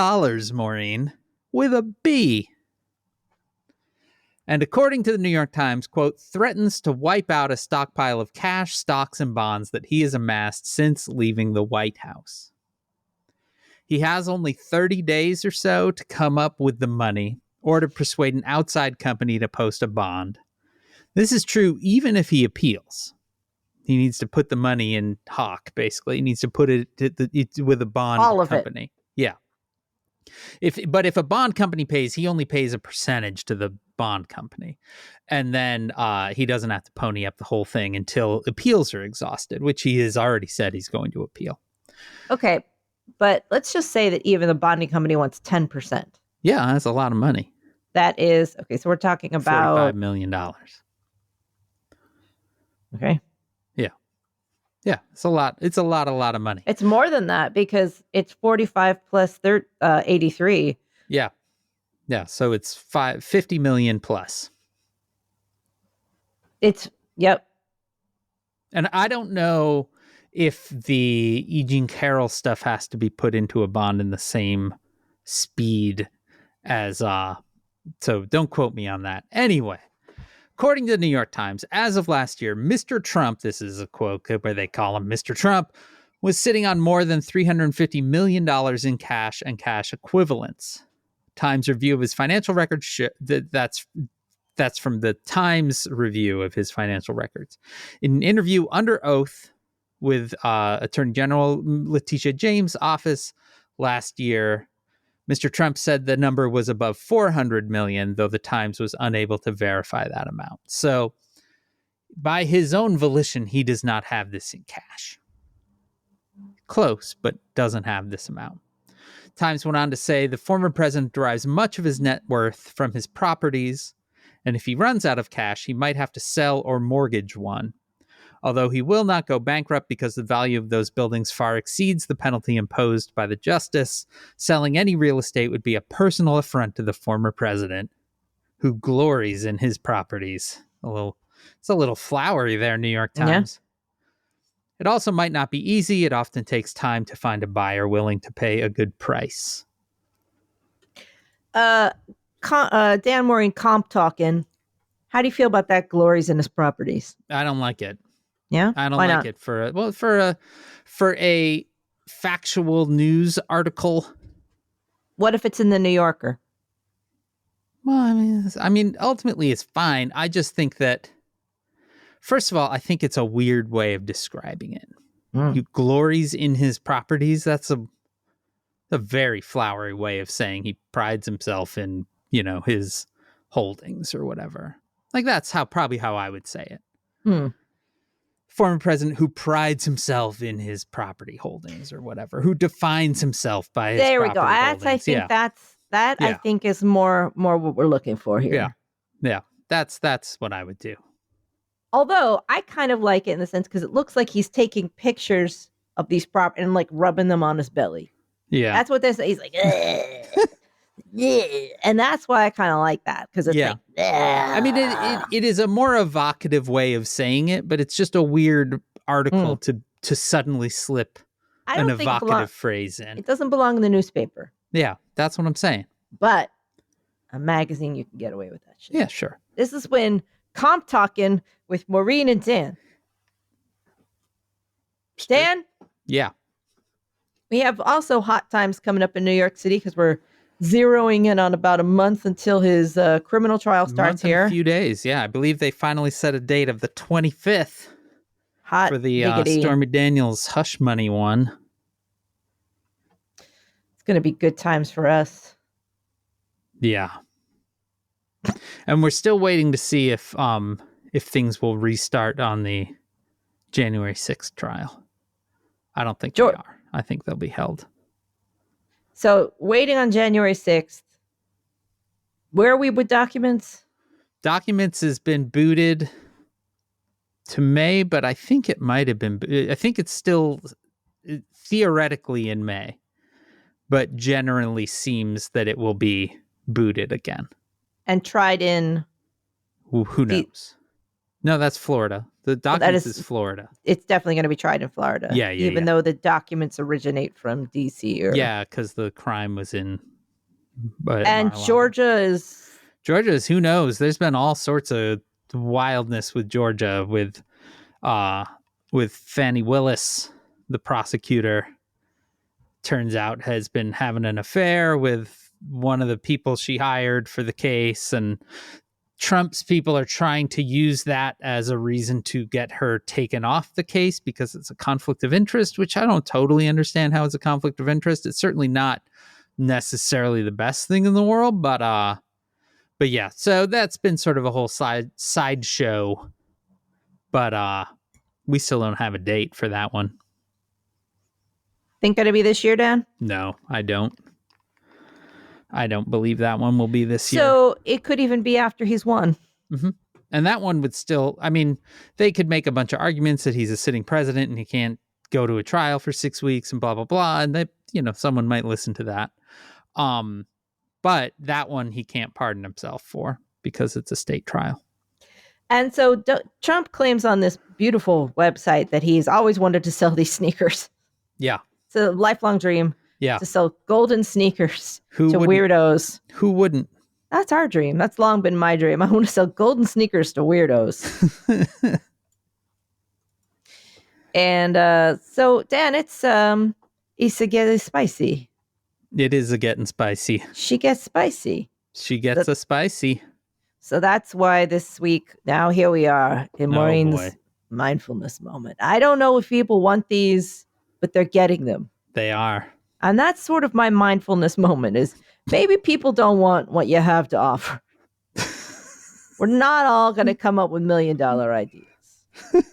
Maureen, with a B. And according to the New York Times, quote, threatens to wipe out a stockpile of cash, stocks, and bonds that he has amassed since leaving the White House. He has only 30 days or so to come up with the money or to persuade an outside company to post a bond. This is true even if he appeals. He needs to put the money in hock, basically. He needs to put it with a bond all of company. It. Yeah. If a bond company pays, he only pays a percentage to the bond company. And then he doesn't have to pony up the whole thing until appeals are exhausted, which he has already said he's going to appeal. Okay. But let's just say that even the bonding company wants 10%. Yeah, that's a lot of money. That is, okay, so we're talking about $45 million. Okay. Yeah, it's a lot. It's a lot of money. It's more than that because it's 45 plus 83. Yeah. So it's 50 million plus. Yep. And I don't know if the E. Jean Carroll stuff has to be put into a bond in the same speed as, so don't quote me on that. Anyway. According to the New York Times, as of last year, Mr. Trump, this is a quote where they call him Mr. Trump, was sitting on more than $350 million in cash and cash equivalents. Times review of his financial records, that's from the Times review of his financial records. In an interview under oath with Attorney General Letitia James' office last year, Mr. Trump said the number was above 400 million, though the Times was unable to verify that amount. So by his own volition, he does not have this in cash. Close, but doesn't have this amount. Times went on to say the former president derives much of his net worth from his properties, and if he runs out of cash, he might have to sell or mortgage one. Although he will not go bankrupt because the value of those buildings far exceeds the penalty imposed by the justice, selling any real estate would be a personal affront to the former president, who glories in his properties. It's a little flowery there, New York Times. Yeah. It also might not be easy. It often takes time to find a buyer willing to pay a good price. Dan Maureen comp talking. How do you feel about that glories in his properties? I don't like it. Yeah, I don't like it for a factual news article. What if it's in the New Yorker? Well, I mean, ultimately it's fine. I just think that, first of all, I think it's a weird way of describing it. He glories in his properties. That's a very flowery way of saying he prides himself in, his holdings or whatever. Like that's probably how I would say it. Former president who prides himself in his property holdings or whatever, who defines himself by his there we property go. holdings. I think I think is more what we're looking for here. Yeah. That's what I would do. Although I kind of like it in the sense because it looks like he's taking pictures of these properties and like rubbing them on his belly. Yeah, that's what this. He's like, yeah, and that's why I kind of like that because it's like, I mean, it is a more evocative way of saying it, but it's just a weird article to suddenly slip an evocative phrase in. It doesn't belong in the newspaper. Yeah, that's what I'm saying. But a magazine, you can get away with that shit. Yeah, sure. This is when comp talking with Maureen and Dan. Dan? Yeah. We have also hot times coming up in New York City because we're zeroing in on about a month until his criminal trial starts here. A few days, yeah. I believe they finally set a date of the 25th for the Stormy Daniels hush money one. It's going to be good times for us. Yeah. And we're still waiting to see if things will restart on the January 6th trial. I don't think they are. I think they'll be held. So waiting on January 6th. Where are we with documents? Documents has been booted to May, but I think it might have been. I think it's still theoretically in May, but generally seems that it will be booted again. and tried in. Who knows? No, that's Florida. The documents is Florida. It's definitely going to be tried in Florida. Yeah. Even though the documents originate from DC. Yeah, because the crime was in. And Georgia is, who knows? There's been all sorts of wildness with Georgia with Fannie Willis, the prosecutor. Turns out has been having an affair with one of the people she hired for the case, and Trump's people are trying to use that as a reason to get her taken off the case because it's a conflict of interest, which I don't totally understand how it's a conflict of interest. It's certainly not necessarily the best thing in the world, but yeah, so that's been sort of a whole sideshow, but we still don't have a date for that one. Think it'll be this year, Dan? No, I don't believe that one will be this year. So it could even be after he's won. Mm-hmm. And that one would still, I mean, they could make a bunch of arguments that he's a sitting president and he can't go to a trial for 6 weeks and blah, blah, blah. And they, someone might listen to that. But that one he can't pardon himself for because it's a state trial. And so Trump claims on this beautiful website that he's always wanted to sell these sneakers. Yeah. It's a lifelong dream. Yeah. To sell golden sneakers to weirdos. Who wouldn't? That's our dream. That's long been my dream. I want to sell golden sneakers to weirdos. And so, Dan, it's a getting spicy. It is a getting spicy. She gets spicy. She gets a spicy. So that's why this week, now here we are in Maureen's mindfulness moment. I don't know if people want these, but they're getting them. They are. And that's sort of my mindfulness moment is maybe people don't want what you have to offer. We're not all going to come up with $1 million ideas.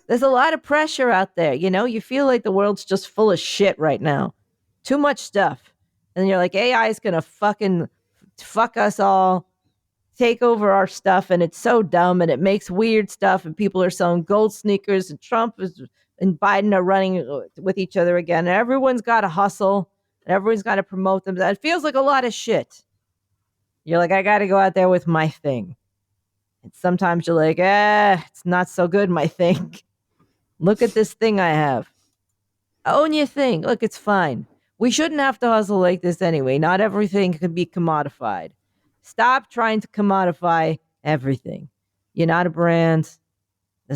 There's a lot of pressure out there. You feel like the world's just full of shit right now. Too much stuff. And you're like, AI is going to fucking fuck us all, take over our stuff. And it's so dumb and it makes weird stuff. And people are selling gold sneakers and Trump and Biden are running with each other again. And everyone's got to hustle. And everyone's got to promote them. It feels like a lot of shit. You're like, I got to go out there with my thing. And sometimes you're like, it's not so good, my thing. Look at this thing I have. Own your thing. Look, it's fine. We shouldn't have to hustle like this anyway. Not everything can be commodified. Stop trying to commodify everything. You're not a brand.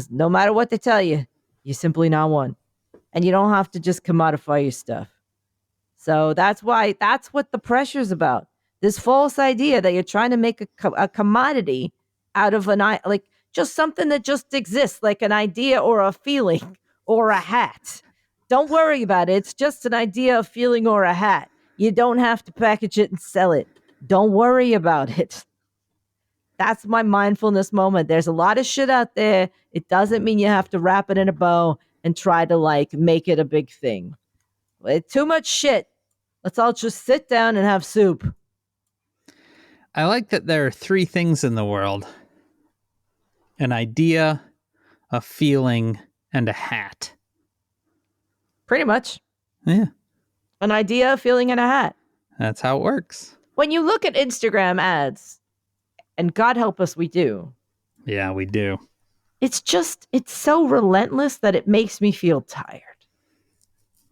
No matter what they tell you, you're simply not one. And you don't have to just commodify your stuff. So that's what the pressure's about. This false idea that you're trying to make a commodity out of just something that just exists, like an idea or a feeling or a hat. Don't worry about it. It's just an idea, a feeling, or a hat. You don't have to package it and sell it. Don't worry about it. That's my mindfulness moment. There's a lot of shit out there. It doesn't mean you have to wrap it in a bow and try to make it a big thing. It's too much shit. Let's all just sit down and have soup. I like that there are 3 things in the world. An idea, a feeling, and a hat. Pretty much. Yeah. An idea, a feeling, and a hat. That's how it works. When you look at Instagram ads, and God help us, we do. Yeah, we do. It's so relentless that it makes me feel tired.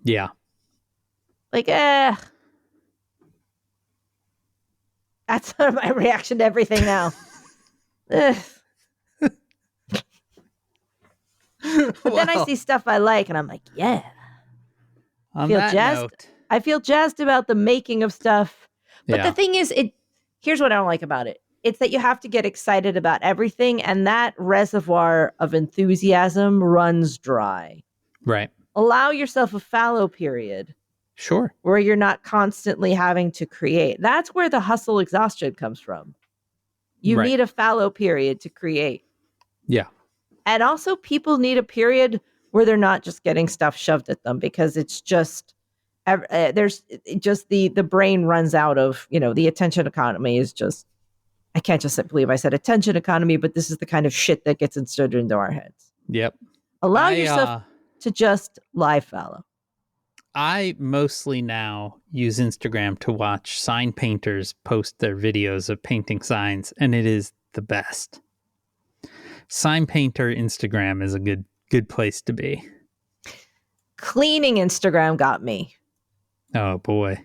Yeah. That's sort of my reaction to everything now. But then I see stuff I like and I'm like, yeah. I feel jazzed about the making of stuff. But the thing is, here's what I don't like about it. It's that you have to get excited about everything and that reservoir of enthusiasm runs dry. Right. Allow yourself a fallow period. Sure. Where you're not constantly having to create. That's where the hustle exhaustion comes from. You need a fallow period to create. Yeah. And also people need a period where they're not just getting stuff shoved at them because it's just, the brain runs out of, the attention economy is just, I can't just believe I said attention economy, but this is the kind of shit that gets inserted into our heads. Yep. Allow yourself to just lie fallow. I mostly now use Instagram to watch sign painters post their videos of painting signs, and it is the best. Sign painter Instagram is a good place to be. Cleaning Instagram got me. Oh boy.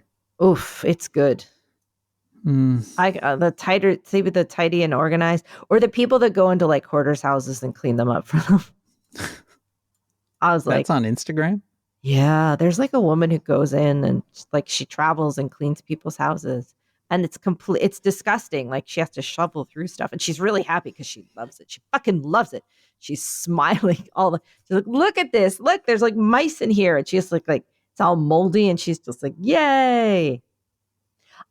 Oof, it's good. The tidy and organized, or the people that go into like hoarders' houses and clean them up for them. I was like, that's on Instagram? Yeah, there's like a woman who goes in and like she travels and cleans people's houses, and it's disgusting. Like she has to shovel through stuff, and she's really happy because she loves it. She fucking loves it. She's smiling she's like, look at this. Look, there's like mice in here. And she's like it's all moldy, and she's just like, yay.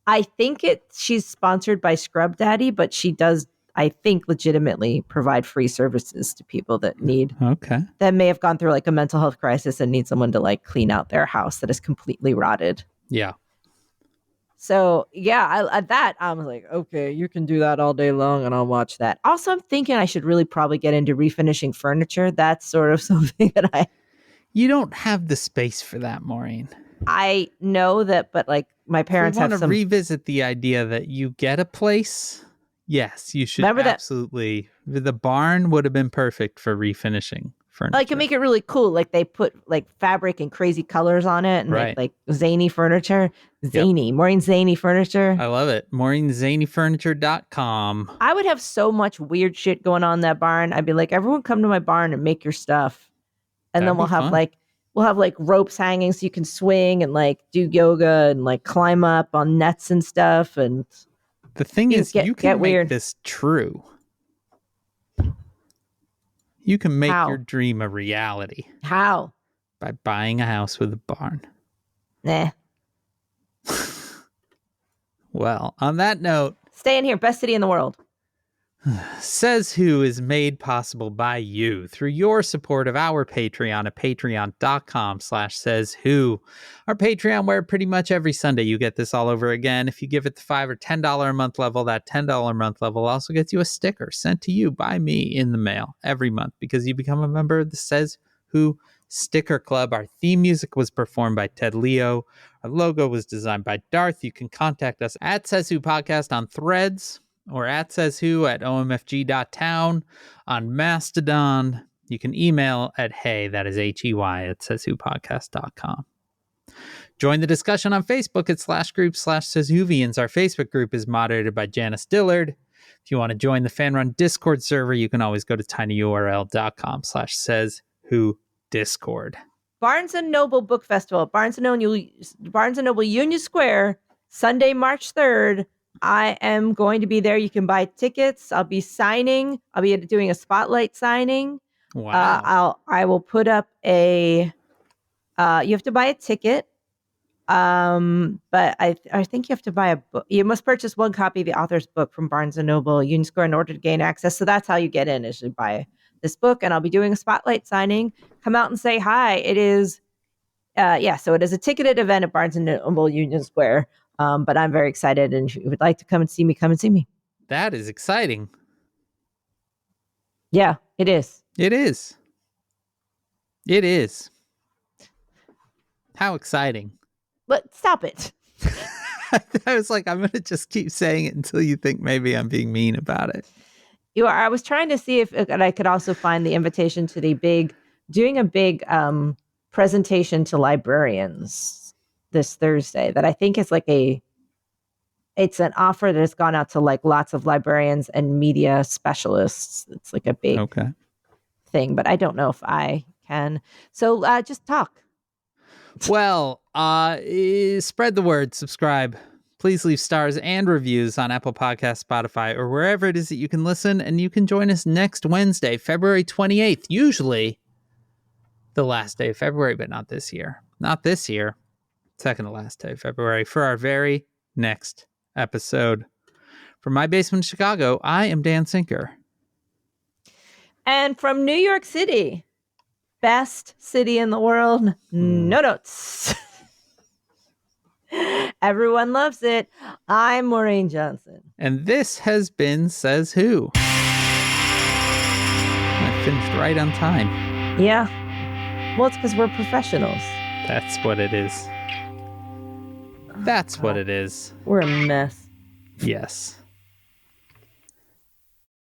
I think she's sponsored by Scrub Daddy, but she does, I think, legitimately provide free services to people that that may have gone through like a mental health crisis and need someone to like clean out their house that is completely rotted. Yeah. So yeah, I was like, okay, you can do that all day long and I'll watch that. Also, I'm thinking I should really probably get into refinishing furniture. That's sort of something that You don't have the space for that, Maureen. I know that, but like my parents want to revisit the idea that you get a place. Yes, you should. Remember absolutely. The barn would have been perfect for refinishing furniture. Like, you make it really cool. Like they put like fabric and crazy colors on it, and like zany furniture. Maureen Zany Furniture. I love it. MaureenZanyFurniture.com. I would have so much weird shit going on in that barn. I'd be like, everyone come to my barn and make your stuff, and then we'll have like ropes hanging so you can swing and like do yoga and like climb up on nets and stuff. And the thing is, you can make this true. You can make your dream a reality. How? By buying a house with a barn. Nah. Well, on that note, stay in here. Best city in the world. Says Who is made possible by you through your support of our Patreon at patreon.com/sayswho. Our Patreon, where pretty much every Sunday you get this all over again. If you give it the $5 or $10 a month level, that $10 a month level also gets you a sticker sent to you by me in the mail every month because you become a member of the Says Who Sticker Club. Our theme music was performed by Ted Leo. Our logo was designed by Darth. You can contact us at Says Who Podcast on Threads, or at SayWhovia at omfg.town on Mastodon. You can email at hey, that is HEY, at SayWhovPodcast.com. Join the discussion on Facebook at /group/SayWhovians. Our Facebook group is moderated by Janice Dillard. If you want to join the fan-run Discord server, you can always go to tinyurl.com/SayWhoDiscord. Barnes & Noble Book Festival, Barnes & Noble Union Square, Sunday, March 3rd. I am going to be there. You can buy tickets. I'll be signing. I'll be doing a spotlight signing. Wow. I will put up you have to buy a ticket. But I think you have to buy a book. You must purchase one copy of the author's book from Barnes & Noble Union Square in order to gain access. So that's how you get in, is you buy this book, and I'll be doing a spotlight signing. Come out and say hi. It is, so it is a ticketed event at Barnes & Noble Union Square. But I'm very excited, and if you would like to come and see me, come and see me. That is exciting. Yeah, it is. It is. It is. How exciting. But stop it. I was like, I'm going to just keep saying it until you think maybe I'm being mean about it. You are. I was trying to see if I could also find the invitation to doing a big presentation to librarians this Thursday that I think is it's an offer that has gone out to like lots of librarians and media specialists. It's like a big thing, but I don't know if I can. So just talk. Well, spread the word, subscribe. Please leave stars and reviews on Apple Podcasts, Spotify, or wherever it is that you can listen. And you can join us next Wednesday, February 28th, usually the last day of February, but not this year. Not this year. Second to last day of February for our very next episode. From my basement in Chicago, I am Dan Sinker. And from New York City, best city in the world, no notes. Everyone loves it. I'm Maureen Johnson. And this has been Says Who. I finished right on time. Yeah. Well, it's because we're professionals. That's what it is. That's what it is. We're a mess. Yes.